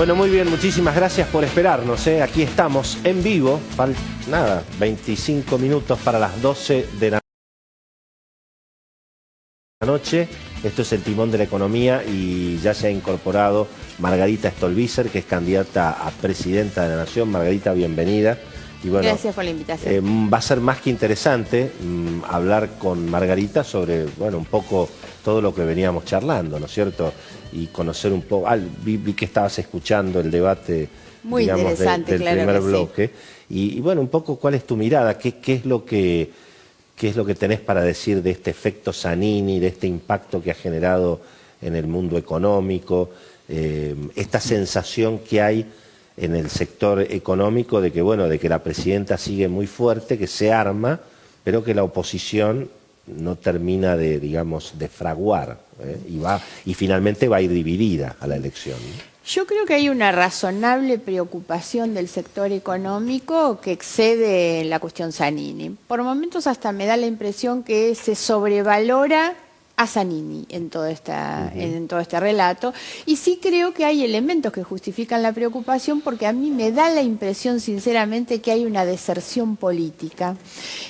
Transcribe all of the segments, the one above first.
Bueno, muy bien, muchísimas gracias por esperarnos, ¿eh? Aquí estamos en vivo, nada, 25 minutos para las 12 de la noche. Esto es el timón de la economía y ya se ha incorporado Margarita Stolbizer, que es candidata a presidenta de la Nación. Margarita, bienvenida. Y bueno, gracias por la invitación. Va a ser más que interesante hablar con Margarita sobre, bueno, un poco todo lo que veníamos charlando, ¿no es cierto? Y conocer un poco, vi que estabas escuchando el debate, muy digamos, interesante, del claro primer que bloque. Sí. Y bueno, un poco cuál es tu mirada, qué es lo que tenés para decir de este efecto Zanini, de este impacto que ha generado en el mundo económico, esta sensación que hay en el sector económico de que, bueno, de que la presidenta sigue muy fuerte, que se arma, pero que la oposición no termina de, digamos, de fraguar, y finalmente va a ir dividida a la elección, ¿no? Yo creo que hay una razonable preocupación del sector económico que excede la cuestión Zanini. Por momentos hasta me da la impresión que se sobrevalora a Zanini en todo este relato, y sí creo que hay elementos que justifican la preocupación, porque a mí me da la impresión sinceramente que hay una deserción política.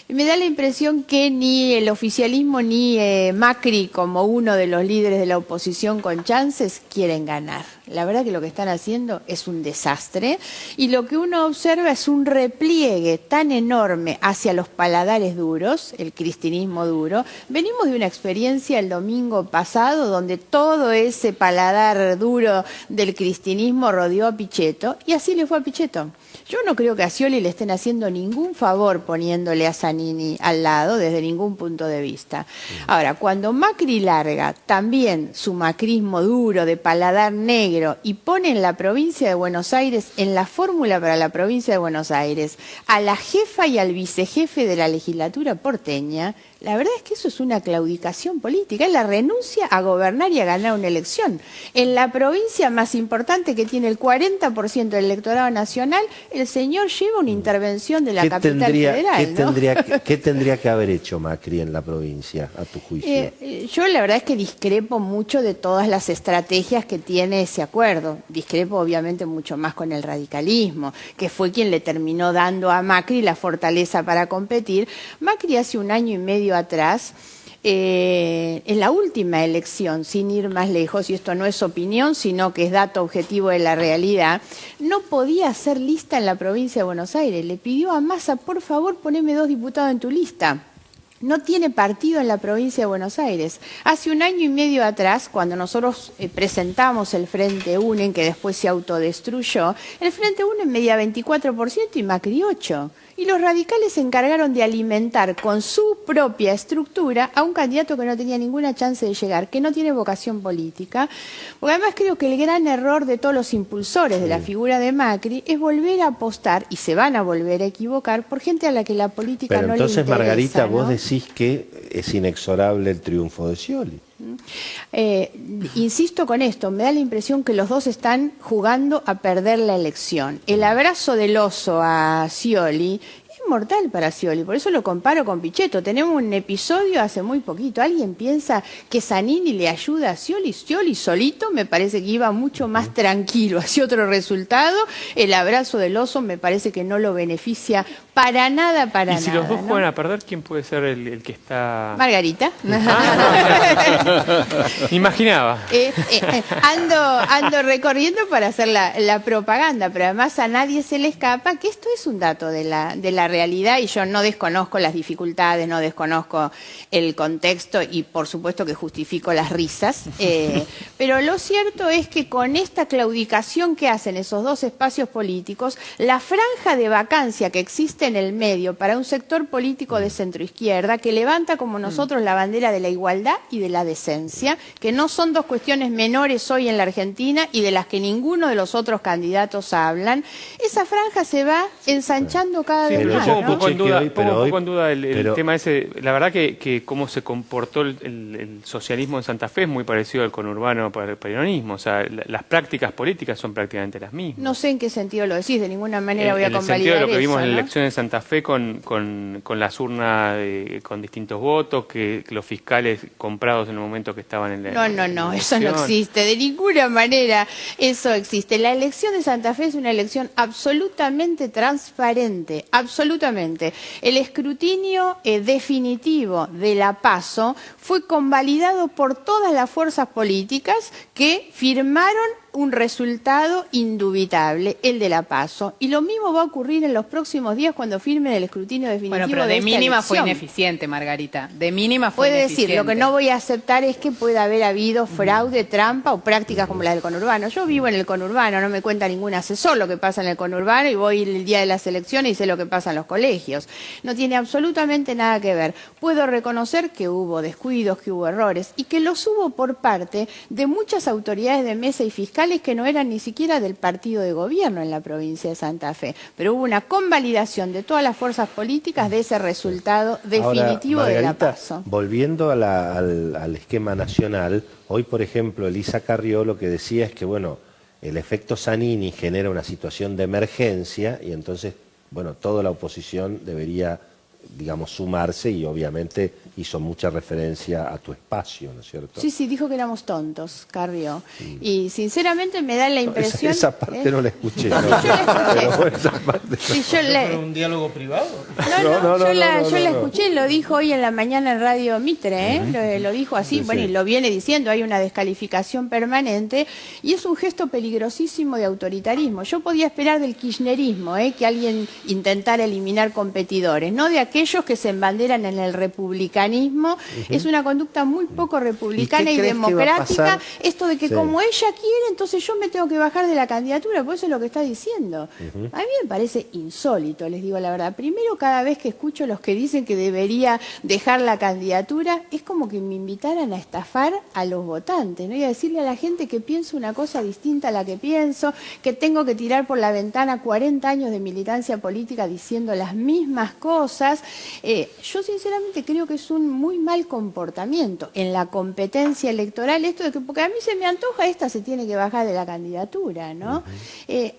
Me da la impresión que ni el oficialismo ni Macri, como uno de los líderes de la oposición con chances, quieren ganar. La verdad que lo que están haciendo es un desastre, y lo que uno observa es un repliegue tan enorme hacia los paladares duros, el cristinismo duro. Venimos de una experiencia el domingo pasado donde todo ese paladar duro del cristinismo rodeó a Pichetto, y así le fue a Pichetto. Yo no creo que a Scioli le estén haciendo ningún favor poniéndole a Zanini al lado desde ningún punto de vista. Ahora, cuando Macri larga también su macrismo duro de paladar negro y pone en la provincia de Buenos Aires, en la fórmula para la provincia de Buenos Aires, a la jefa y al vicejefe de la legislatura porteña, la verdad es que eso es una claudicación política, es la renuncia a gobernar y a ganar una elección. En la provincia más importante, que tiene el 40% del electorado nacional, el señor lleva una intervención de la capital federal, ¿no? ¿Qué tendría que haber hecho Macri en la provincia, a tu juicio? Yo la verdad es que discrepo mucho de todas las estrategias que tiene ese acuerdo. Discrepo obviamente mucho más con el radicalismo, que fue quien le terminó dando a Macri la fortaleza para competir. Macri hace un año y medio atrás, en la última elección, sin ir más lejos, y esto no es opinión, sino que es dato objetivo de la realidad, no podía hacer lista en la provincia de Buenos Aires. Le pidió a Massa, por favor, poneme 2 diputados en tu lista. No tiene partido en la provincia de Buenos Aires. Hace un año y medio atrás, cuando nosotros presentamos el Frente UNEN, que después se autodestruyó, el Frente UNEN medía 24% y Macri 8%. Y los radicales se encargaron de alimentar con su propia estructura a un candidato que no tenía ninguna chance de llegar, que no tiene vocación política. Porque además creo que el gran error de todos los impulsores de la figura de Macri es volver a apostar, y se van a volver a equivocar, por gente a la que la política no le interesa. Pero entonces, Margarita, ¿no? vos decís que es inexorable el triunfo de Scioli. Insisto con esto, me da la impresión que los dos están jugando a perder la elección. El abrazo del oso a Scioli es mortal para Scioli, por eso lo comparo con Pichetto. Tenemos un episodio hace muy poquito. ¿Alguien piensa que Zanini le ayuda a Scioli? Scioli solito me parece que iba mucho más tranquilo hacia otro resultado. El abrazo del oso me parece que no lo beneficia para nada, para nada. Y si los dos ¿no? juegan a perder, ¿quién puede ser el que está...? Margarita. Imaginaba. Ando recorriendo para hacer la propaganda, pero además a nadie se le escapa que esto es un dato de la realidad, y yo no desconozco las dificultades, no desconozco el contexto, y por supuesto que justifico las risas, pero lo cierto es que con esta claudicación que hacen esos dos espacios políticos, la franja de vacancia que existe en el medio para un sector político de centroizquierda, que levanta como nosotros la bandera de la igualdad y de la decencia, que no son dos cuestiones menores hoy en la Argentina y de las que ninguno de los otros candidatos hablan, esa franja se va ensanchando cada vez más. ¿no? Un poco en duda el pero tema ese. La verdad que cómo se comportó el socialismo en Santa Fe es muy parecido al conurbano para el peronismo. O sea, las prácticas políticas son prácticamente las mismas. No sé en qué sentido lo decís, de ninguna manera voy a En el convalidar sentido de lo que vimos eso, en la ¿no? elección de Santa Fe con las urnas con distintos votos, que los fiscales comprados en el momento que estaban en la No, eso no elección. existe, de ninguna manera eso existe. La elección de Santa Fe es una elección absolutamente transparente, absolutamente. El escrutinio definitivo de la PASO fue convalidado por todas las fuerzas políticas que firmaron un resultado indubitable, el de la PASO. Y lo mismo va a ocurrir en los próximos días cuando firmen el escrutinio definitivo Bueno, pero de de esta mínima fue elección. ineficiente, Margarita. De mínima fue Puede ineficiente. decir, lo que no voy a aceptar es que pueda haber habido fraude, trampa o prácticas como las del conurbano. Yo vivo en el conurbano, no me cuenta ningún asesor lo que pasa en el conurbano y voy el día de las elecciones y sé lo que pasa en los colegios. No tiene absolutamente nada que ver. Puedo reconocer que hubo descuidos, que hubo errores y que los hubo por parte de muchas autoridades de mesa y fiscales que no eran ni siquiera del partido de gobierno en la provincia de Santa Fe. Pero hubo una convalidación de todas las fuerzas políticas de ese resultado definitivo Ahora, de la Margarita, PASO. volviendo al esquema nacional, hoy, por ejemplo, Elisa Carrió lo que decía es que, bueno, el efecto Zanini genera una situación de emergencia y entonces, bueno, toda la oposición debería, digamos, sumarse y obviamente hizo mucha referencia a tu espacio, ¿no es cierto? Sí, dijo que éramos tontos, Carrió. Y sinceramente me da la impresión... Esa parte no la escuché. No, Yo la escuché. Pero bueno, esa parte Sí, yo ¿Fue un diálogo privado? yo la escuché, lo dijo hoy en la mañana en Radio Mitre, lo dijo así, Sí, bueno, sí. y lo viene diciendo, hay una descalificación permanente y es un gesto peligrosísimo de autoritarismo. Yo podía esperar del kirchnerismo, que alguien intentara eliminar competidores, no de aquellos que se embanderan en el republicanismo. Es una conducta muy poco republicana y crees que va a democrática, pasar? esto de que Sí. como ella quiere, entonces yo me tengo que bajar de la candidatura, por eso es lo que está diciendo. A mí me parece insólito, les digo la verdad. Primero, cada vez que escucho los que dicen que debería dejar la candidatura, es como que me invitaran a estafar a los votantes, ¿no? Y a decirle a la gente que pienso una cosa distinta a la que pienso, que tengo que tirar por la ventana 40 años de militancia política diciendo las mismas cosas. Yo sinceramente creo que es un muy mal comportamiento en la competencia electoral, esto de que, porque a mí se me antoja, esta se tiene que bajar de la candidatura, ¿no? Es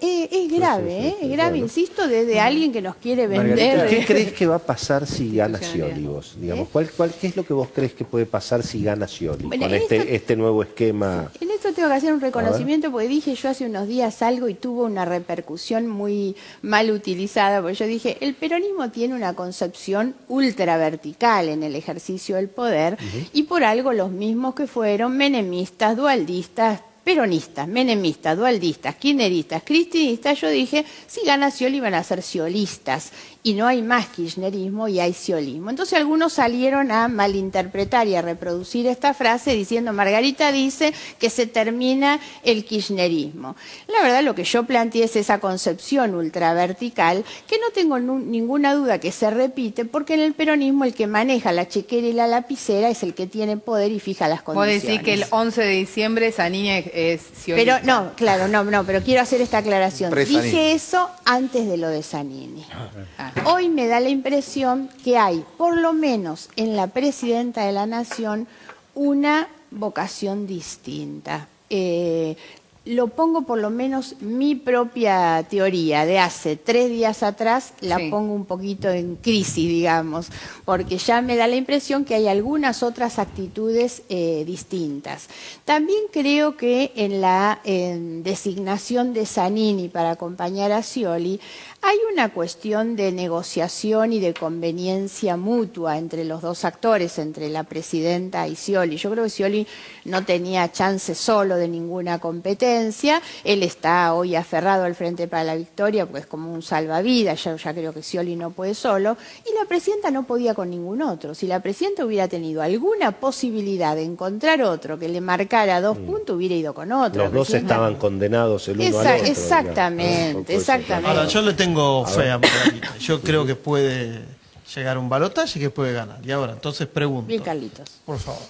grave, es grave, bueno. insisto, desde alguien que nos quiere Margarita, vender. ¿qué crees que va a pasar si gana Scioli vos? Digamos, ¿Eh? ¿qué es lo que vos crees que puede pasar si gana Scioli Bueno, con este nuevo esquema? En esto tengo que hacer un reconocimiento porque dije yo hace unos días algo y tuvo una repercusión muy mal utilizada, porque yo dije, el peronismo tiene una concepción ultra vertical en el ejercicio del poder y por algo los mismos que fueron menemistas, dualdistas, peronistas, menemistas, dualdistas, kirchneristas, cristinistas, yo dije, si gana Scioli van a ser sciolistas. Y no hay más kirchnerismo y hay sciolismo. Entonces algunos salieron a malinterpretar y a reproducir esta frase diciendo, Margarita dice que se termina el kirchnerismo. La verdad lo que yo planteé es esa concepción ultravertical que no tengo ninguna duda que se repite porque en el peronismo el que maneja la chequera y la lapicera es el que tiene poder y fija las Vos condiciones. decís que el 11 de diciembre Zanini es Pero sionista. no, claro, no, pero quiero hacer esta aclaración. Pre-Zanini. Dije eso antes de lo de Zanini. Ah. Hoy me da la impresión que hay, por lo menos en la presidenta de la Nación, una vocación distinta. Lo pongo por lo menos mi propia teoría de hace 3 días atrás, la Sí. pongo un poquito en crisis, digamos, porque ya me da la impresión que hay algunas otras actitudes distintas. También creo que en la designación de Zanini para acompañar a Scioli hay una cuestión de negociación y de conveniencia mutua entre los dos actores, entre la presidenta y Scioli. Yo creo que Scioli no tenía chance solo de ninguna competencia. Él está hoy aferrado al Frente para la Victoria, pues como un salvavidas. Yo ya creo que Scioli no puede solo. Y la presidenta no podía con ningún otro. Si la presidenta hubiera tenido alguna posibilidad de encontrar otro que le marcara 2 puntos, hubiera ido con otro. Los dos estaban condenados el uno al otro. Exactamente, exactamente. Ahora, yo le tengo fe a Margarita. Yo creo que puede llegar a un balotaje y que puede ganar. Y ahora, entonces pregunto, Bien, Carlitos. por favor,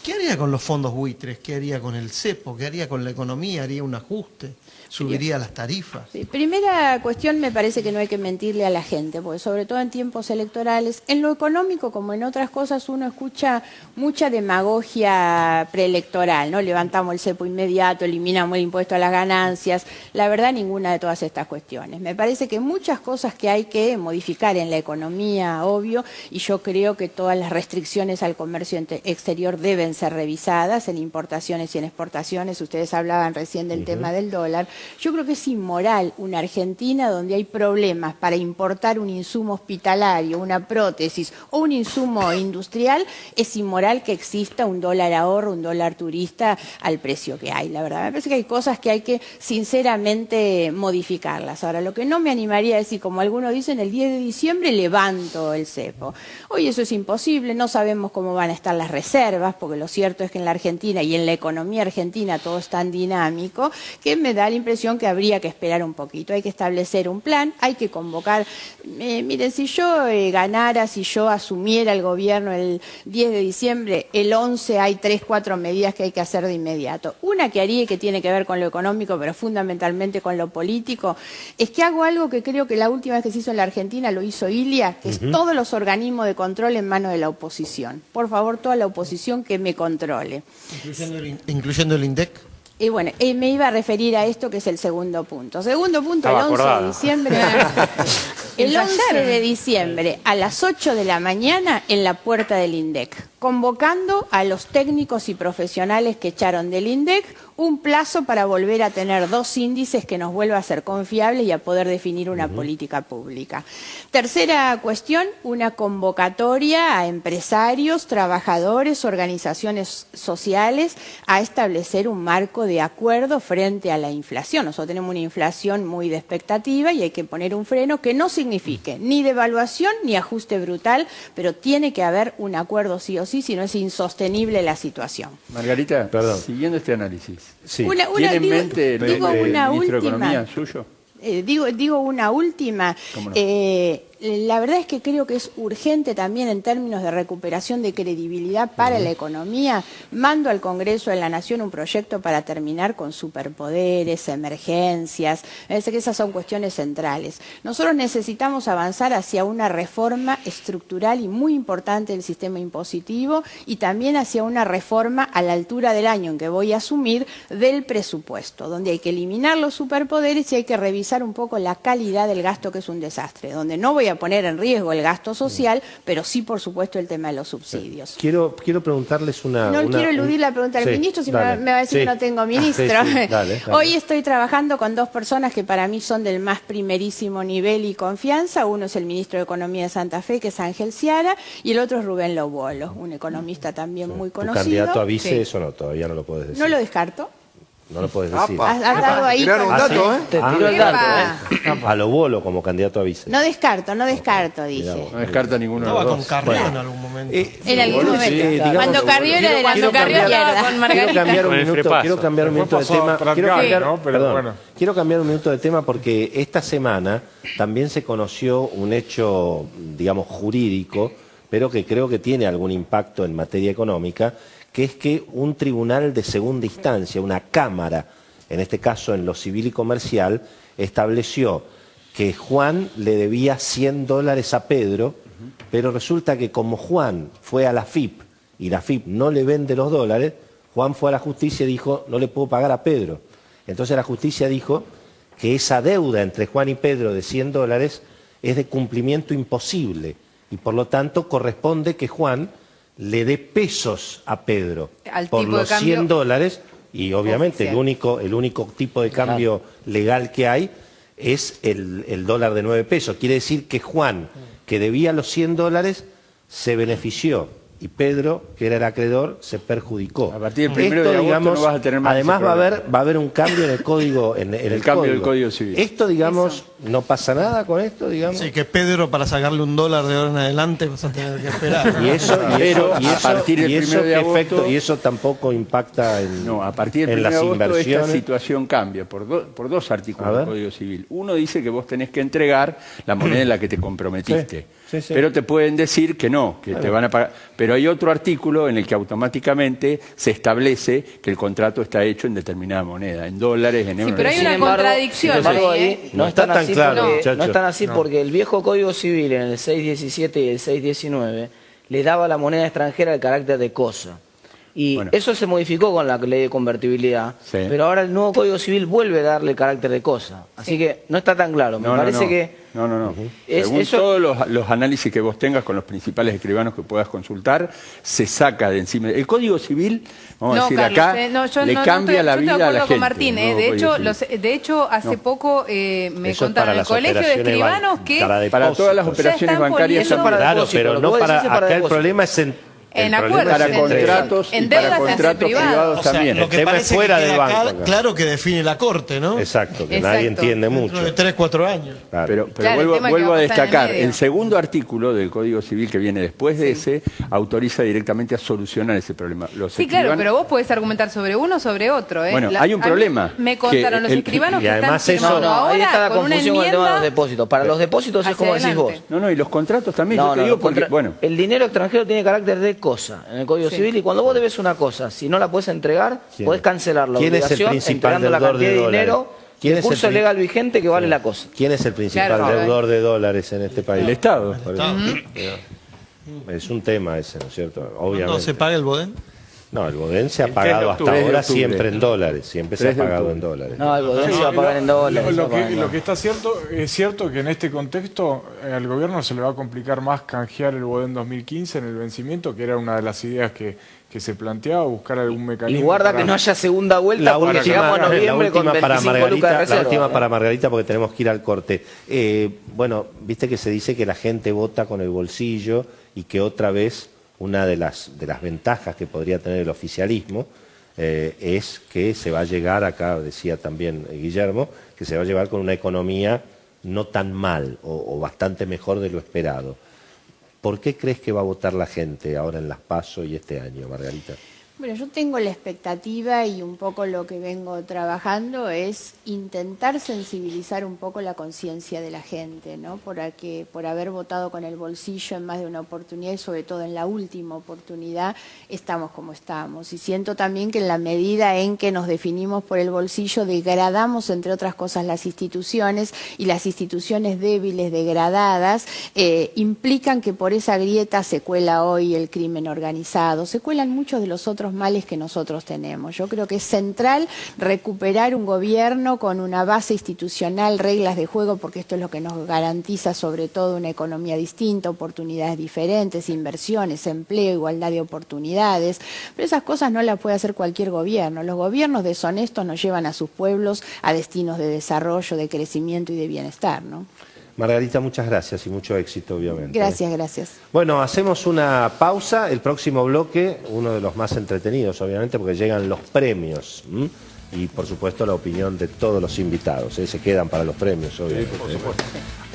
¿qué haría con los fondos buitres? ¿Qué haría con el cepo? ¿Qué haría con la economía? ¿Haría un ajuste? subiría las tarifas. Sí, primera cuestión, me parece que no hay que mentirle a la gente, porque sobre todo en tiempos electorales, en lo económico como en otras cosas, uno escucha mucha demagogia preelectoral, ¿no? Levantamos el cepo inmediato, eliminamos el impuesto a las ganancias. La verdad, ninguna de todas estas cuestiones. Me parece que muchas cosas que hay que modificar en la economía, obvio, y yo creo que todas las restricciones al comercio exterior deben ser revisadas en importaciones y en exportaciones. Ustedes hablaban recién del tema del dólar. Yo creo que es inmoral una Argentina donde hay problemas para importar un insumo hospitalario, una prótesis o un insumo industrial, es inmoral que exista un dólar ahorro, un dólar turista al precio que hay. La verdad, me parece que hay cosas que hay que sinceramente modificarlas. Ahora, lo que no me animaría a decir, como algunos dicen, el 10 de diciembre levanto el cepo. Hoy eso es imposible, no sabemos cómo van a estar las reservas, porque lo cierto es que en la Argentina y en la economía argentina todo es tan dinámico que me da la impresión que habría que esperar un poquito. Hay que establecer un plan, hay que convocar. Miren, si yo ganara, si yo asumiera el gobierno el 10 de diciembre, el 11 hay 3, 4 medidas que hay que hacer de inmediato. Una que haría y que tiene que ver con lo económico, pero fundamentalmente con lo político, es que hago algo que creo que la última vez que se hizo en la Argentina lo hizo Ilia, que es todos los organismos de control en manos de la oposición. Por favor, toda la oposición que me controle. Incluyendo el INDEC. Y bueno, me iba a referir a esto que es el segundo punto. Segundo punto, el 11 de diciembre. El 11 de diciembre a las 8 de la mañana en la puerta del INDEC, convocando a los técnicos y profesionales que echaron del INDEC un plazo para volver a tener 2 índices que nos vuelva a ser confiables y a poder definir una política pública. Tercera cuestión, una convocatoria a empresarios, trabajadores, organizaciones sociales a establecer un marco de acuerdo frente a la inflación. Nosotros tenemos una inflación muy de expectativa y hay que poner un freno que no signifique ni devaluación ni ajuste brutal, pero tiene que haber un acuerdo sí o sí, si no es insostenible la situación. Margarita, siguiendo este análisis, Sí. ¿tiene en mente el ministro de Economía suyo? Digo una última. ¿Cómo no? La verdad es que creo que es urgente también en términos de recuperación de credibilidad para la economía. Mando al Congreso de la Nación un proyecto para terminar con superpoderes, emergencias. Me parece que esas son cuestiones centrales. Nosotros necesitamos avanzar hacia una reforma estructural y muy importante del sistema impositivo y también hacia una reforma a la altura del año en que voy a asumir del presupuesto, donde hay que eliminar los superpoderes y hay que revisar un poco la calidad del gasto, que es un desastre, donde no voy a poner en riesgo el gasto social, pero sí, por supuesto, el tema de los subsidios. Quiero preguntarles una... No quiero eludir la pregunta del ministro, si dale, me va a decir que no tengo ministro. Dale. Hoy estoy trabajando con 2 personas que para mí son del más primerísimo nivel y confianza. Uno es el ministro de Economía de Santa Fe, que es Ángel Ciara, y el otro es Rubén Lobolo, un economista también muy ¿Tu conocido. candidato a vice? Sí. Eso no, todavía no lo puedes decir. No lo descarto. No lo puedes decir. Has dado ahí. Tiraron un con- dato, ¿eh? Te tiró el dato, A lo Bolo como candidato a vice. No descarto, dije. No descarta ninguno de Estaba los con dos. Carrió en algún momento. En algún momento. digamos, Cuando Carrió era de la Cuando Carrió izquierda. estaba con Margarita. Quiero cambiar un Con el minuto, frepaso. quiero cambiar un minuto de Después pasó tema. a Prat Quiero Gay, cambiar, ¿no? Pero perdón. bueno. Quiero cambiar un minuto de tema porque esta semana también se conoció un hecho, digamos, jurídico, pero que creo que tiene algún impacto en materia económica, que es que un tribunal de segunda instancia, una cámara, en este caso en lo civil y comercial, estableció que Juan le debía $100 a Pedro, pero resulta que como Juan fue a la FIP y la FIP no le vende los dólares, Juan fue a la justicia y dijo, no le puedo pagar a Pedro. Entonces la justicia dijo que esa deuda entre Juan y Pedro de $100 es de cumplimiento imposible y por lo tanto corresponde que Juan le dé pesos a Pedro Al por tipo de los cambio $100 y obviamente oficial. el único tipo de cambio legal que hay es el dólar de 9 pesos. Quiere decir que Juan, que debía los $100, se benefició y Pedro, que era el acreedor, se perjudicó. A partir del 1 de agosto no vas a tener más además ese va problema. a haber un cambio en el código, en el cambio del Código Civil. Esto, digamos, no pasa nada con esto, digamos. Sí, que Pedro, para sacarle $1 de ahora en adelante, vas a tener que esperar. Y eso, Pero a partir del 1 de agosto- y eso tampoco impacta en, No, a partir del en 1 de las agosto esta inversiones. situación cambia por 2 A artículos ver. del Código Civil. Uno dice que vos tenés que entregar la moneda en la que te comprometiste. Sí, sí. Pero te pueden decir que no, que te van a pagar. Pero hay otro artículo en el que automáticamente se establece que el contrato está hecho en determinada moneda, en dólares, en euros. Sí, pero hay una contradicción. Sin embargo, ahí, ahí No está tan claro, muchachos. No están así porque el viejo Código Civil en el 617 y el 619 le daba a la moneda extranjera el carácter de cosa. Y Bueno. eso se modificó con la ley de convertibilidad, Sí. pero ahora el nuevo Código Civil vuelve a darle el carácter de cosa. Así que no está tan claro. Me parece que... No. Es- Según eso- todos los análisis que vos tengas con los principales escribanos que puedas consultar, se saca de encima. El Código Civil, vamos a decir Carlos, acá, yo le no cambia estoy- la yo estoy de vida a la acuerdo gente. con Martín, el nuevo de Código hecho, Civil. hace poco me Eso es contaron para en el las colegio de operaciones escribanos que Para todas las depósitos. operaciones están bancarias poniendo- también. para Claro, depósito, pero lo que no vos decís para... es para Acá el depósito. problema es En el problema acuerdos, es Para entre- contratos en y para deudas contratos privadas. privados O sea, también. lo que tema es parece fuera que del queda banco, acá, acá. claro que define la Corte, ¿no? Exacto, que Exacto. nadie entiende Dentro mucho. de 3, 4 años. Claro. Pero Claro, el tema es que vuelvo va a a pasar en el destacar, medio. el segundo artículo del Código Civil que viene después de ese autoriza directamente a solucionar ese problema. Los Sí, claro, escribanos- pero vos podés argumentar sobre uno o sobre otro. Bueno, hay un a mí problema, Me contaron que los el- escribanos y que están además eso- firmando No, ahí ahora está la con una confusión con el tema de los enmienda depósitos. Para los depósitos es hacia como decís vos. adelante. No, y los contratos también, yo te digo porque, contra- bueno, el dinero extranjero tiene carácter de cosa en el Código Sí. Civil y cuando vos debes una cosa, si no la puedes entregar, ¿Quién? podés cancelar la ¿Quién es el obligación principal entregando la deudor cantidad de de dinero dólares? ¿Quién el es el curso pri- legal vigente que vale la cosa. ¿Quién es el principal Claro, deudor de dólares en este país? el Estado. Por eso. Es un tema ese, ¿no es cierto? ¿No Obviamente. se paga el Bodén? No, el Bodén se ha El 3 de pagado hasta octubre. ahora 3 de octubre. siempre en dólares, siempre se ha 3 de pagado octubre. en dólares. No, el Bodén se va a pagar en dólares. se va a pagar en Lo que dólares. está cierto es cierto que en este contexto al gobierno se le va a complicar más canjear el Bodén 2015 en el vencimiento, que era una de las ideas que se planteaba, buscar algún Y mecanismo. guarda para- que no haya segunda vuelta La porque última, llegamos a la noviembre con última 25 para lucas de Margarita, la reserva. última para Margarita porque tenemos que ir al corte. Bueno, viste que se dice que la gente vota con el bolsillo y que otra vez una de las ventajas que podría tener el oficialismo es que se va a llegar, acá decía también Guillermo, que se va a llevar con una economía no tan mal o bastante mejor de lo esperado. ¿Por qué crees que va a votar la gente ahora en las PASO y este año, Margarita? Bueno, yo tengo la expectativa y un poco lo que vengo trabajando es intentar sensibilizar un poco la conciencia de la gente, ¿no? Por haber votado con el bolsillo en más de una oportunidad y sobre todo en la última oportunidad estamos como estamos. Y siento también que en la medida en que nos definimos por el bolsillo degradamos, entre otras cosas, las instituciones y las instituciones débiles, degradadas, implican que por esa grieta se cuela hoy el crimen organizado, se cuelan muchos de los otros males que nosotros tenemos. Yo creo que es central recuperar un gobierno con una base institucional, reglas de juego, porque esto es lo que nos garantiza sobre todo una economía distinta, oportunidades diferentes, inversiones, empleo, igualdad de oportunidades. Pero esas cosas no las puede hacer cualquier gobierno. Los gobiernos deshonestos nos llevan a sus pueblos a destinos de desarrollo, de crecimiento y de bienestar, ¿no? Margarita, muchas gracias y mucho éxito, obviamente. Gracias, gracias. Bueno, hacemos una pausa. El próximo bloque, uno de los más entretenidos, obviamente, porque llegan los premios. Y, por supuesto, la opinión de todos los invitados. Se quedan para los premios, obviamente. Sí, por supuesto.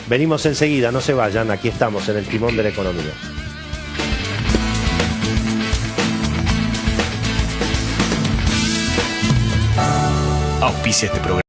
Venimos enseguida, no se vayan. Aquí estamos, en el timón de la economía. Auspicia este programa.